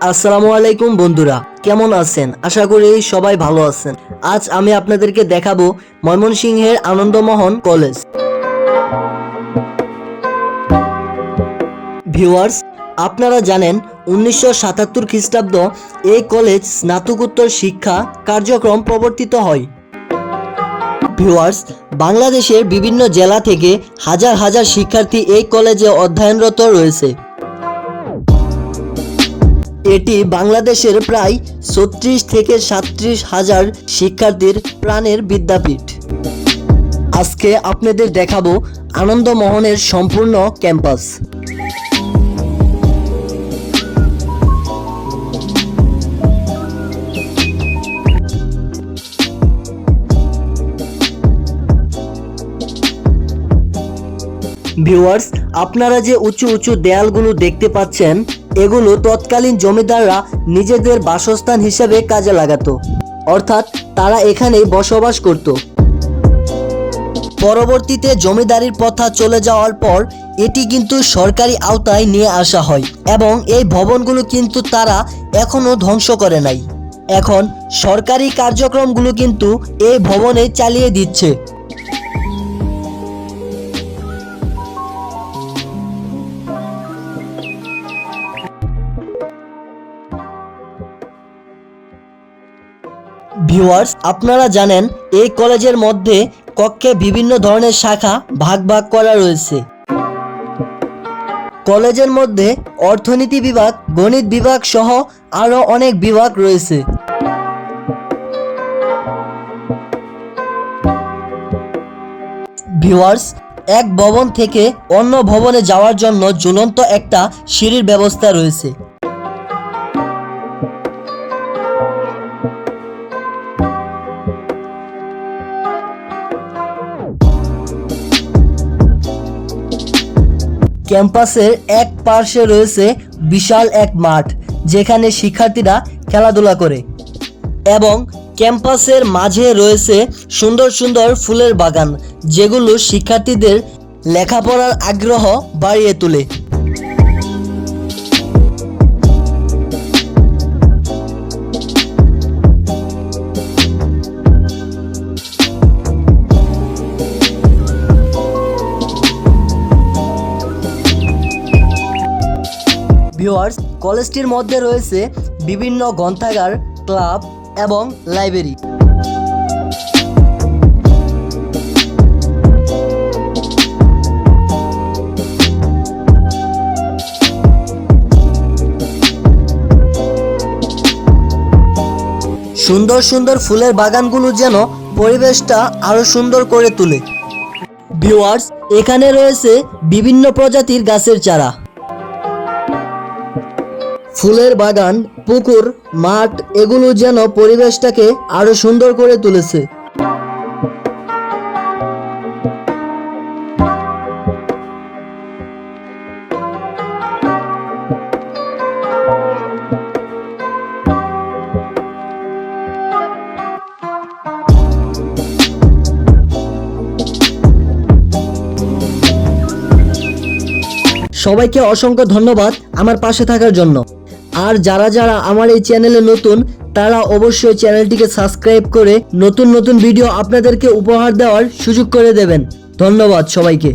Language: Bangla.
আসসালামু আলাইকুম বন্ধুরা, কেমন আছেন? আশা করি সবাই ভালো আছেন। আজ আমি আপনাদেরকে দেখাবো ময়মনসিংহের আনন্দমোহন কলেজ। ভিউয়ার্স, আপনারা জানেন 1977 খ্রিস্টাব্দ এই কলেজ স্নাতকোত্তর শিক্ষা কার্যক্রম প্রবর্তিত হয়। ভিউয়ার্স, বাংলাদেশের বিভিন্ন জেলা থেকে হাজার হাজার শিক্ষার্থী এই কলেজে অধ্যয়নরত রয়েছে। এটি বাংলাদেশের প্রায় ৩৬ থেকে ৩৭ হাজার শিক্ষার্থীর প্রাণের বিদ্যাপীঠ। আজকে আপনাদের দেখাবো আনন্দমোহনের সম্পূর্ণ ক্যাম্পাস। ভিউয়ার্স, আপনারা যে উঁচু উঁচু দেয়ালগুলো দেখতে পাচ্ছেন, এগুলো তৎকালীন জমিদাররা নিজেদের বাসস্থান হিসেবে কাজে লাগাতো, অর্থাৎ তারা এখানেই বসবাস করত। পরবর্তীতে জমিদারির প্রথা চলে যাওয়ার পর এটি কিন্তু সরকারি আওতায় নিয়ে আসা হয় এবং এই ভবনগুলো কিন্তু তারা এখনো ধ্বংস করে নাই। এখন সরকারি কার্যক্রমগুলো কিন্তু এই ভবনে চালিয়ে দিচ্ছে। ভিউয়ার্স, আপনারা জানেন এই কলেজের মধ্যে কক্ষে বিভিন্ন ধরনের শাখা ভাগ ভাগ করা রয়েছে। কলেজের মধ্যে অর্থনীতি বিভাগ, গণিত বিভাগ সহ আরও অনেক বিভাগ রয়েছে। ভিউয়ার্স, এক ভবন থেকে অন্য ভবনে যাওয়ার জন্য ঝুলন্ত একটা সিঁড়ির ব্যবস্থা রয়েছে। ক্যাম্পাসের এক পার্শ্বে রয়েছে বিশাল এক মাঠ, যেখানে শিক্ষার্থীরা খেলাধুলা করে, এবং ক্যাম্পাসের মাঝে রয়েছে সুন্দর সুন্দর ফুলের বাগান, যেগুলো শিক্ষার্থীদের লেখাপড়ার আগ্রহ বাড়িয়ে তোলে। ভিউয়ার্স, কলেজটির মধ্যে রয়েছে বিভিন্ন গ্রন্থাগার, ক্লাব এবং লাইব্রেরি। সুন্দর সুন্দর ফুলের বাগানগুলো যেন পরিবেশটা আরো সুন্দর করে তোলে। ভিউয়ার্স, এখানে রয়েছে বিভিন্ন প্রজাতির গাছের চারা। ফুলের বাগান, পুকুর, মাঠ এগুলো যেন পরিবেশটাকে আরো সুন্দর করে তুলেছে। সবাইকে অসংখ্য ধন্যবাদ আমার পাশে থাকার জন্য। আর যারা যারা আমার এই চ্যানেলে নতুন, তারা অবশ্যই চ্যানেলটিকে সাবস্ক্রাইব করে নতুন নতুন ভিডিও আপনাদেরকে উপহার দেওয়ার সুযোগ করে দেবেন। ধন্যবাদ সবাইকে।